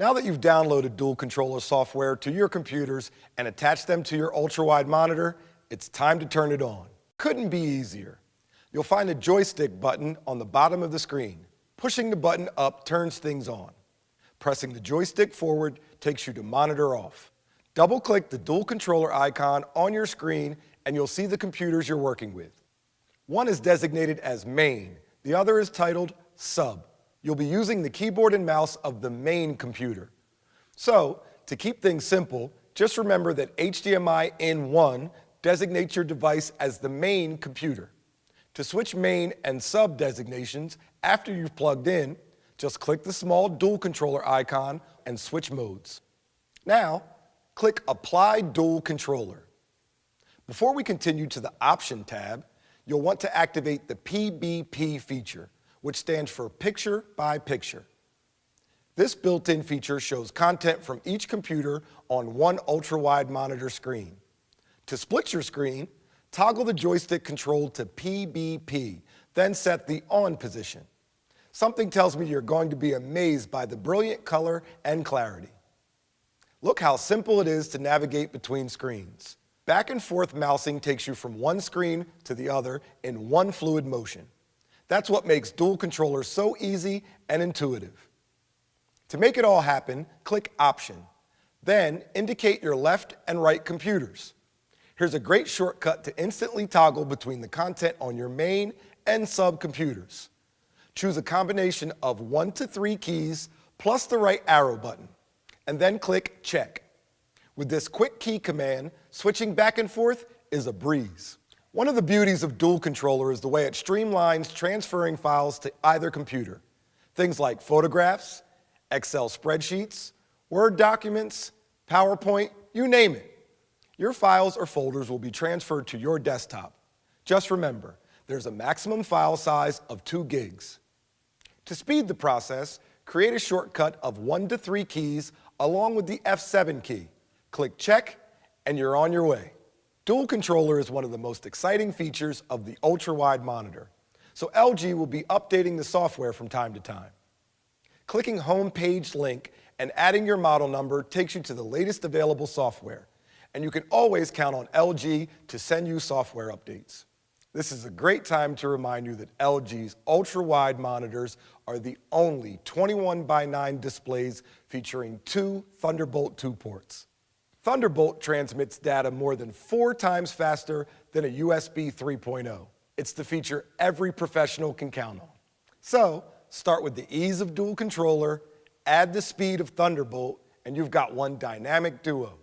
Now that you've downloaded dual controller software to your computers and attached them to your ultra-wide monitor, it's time to turn it on. Couldn't be easier. You'll find a joystick button on the bottom of the screen. Pushing the button up turns things on. Pressing the joystick forward takes you to monitor off. Double-click the dual controller icon on your screen and you'll see the computers you're working with. One is designated as main, the other is titled sub. You'll be using the keyboard and mouse of the main computer. So, to keep things simple, just remember that HDMI in 1 designates your device as the main computer. To switch main and sub designations after you've plugged in, just click the small dual controller icon and switch modes. Now, click Apply Dual Controller. Before we continue to the Option tab, you'll want to activate the PBP feature, which stands for Picture by Picture. This built-in feature shows content from each computer on one ultra-wide monitor screen. To split your screen, toggle the joystick control to PBP, then set the On position. Something tells me you're going to be amazed by the brilliant color and clarity. Look how simple it is to navigate between screens. Back and forth mousing takes you from one screen to the other in one fluid motion. That's what makes dual controllers so easy and intuitive. To make it all happen, click Option. Then indicate your left and right computers. Here's a great shortcut to instantly toggle between the content on your main and sub computers. Choose a combination of 1 to 3 keys plus the right arrow button, and then click Check. With this quick key command, switching back and forth is a breeze. One of the beauties of dual controller is the way it streamlines transferring files to either computer. Things like photographs, Excel spreadsheets, Word documents, PowerPoint, you name it. Your files or folders will be transferred to your desktop. Just remember, there's a maximum file size of 2 gigs. To speed the process, create a shortcut of 1 to 3 keys along with the F7 key. Click Check, and you're on your way. Dual controller is one of the most exciting features of the ultra-wide monitor, so LG will be updating the software from time to time. Clicking Home Page link and adding your model number takes you to the latest available software, and you can always count on LG to send you software updates. This is a great time to remind you that LG's ultra-wide monitors are the only 21:9 displays featuring 2 Thunderbolt 2 ports. Thunderbolt transmits data more than 4 times faster than a USB 3.0. It's the feature every professional can count on. So, start with the ease of dual controller, add the speed of Thunderbolt, and you've got one dynamic duo.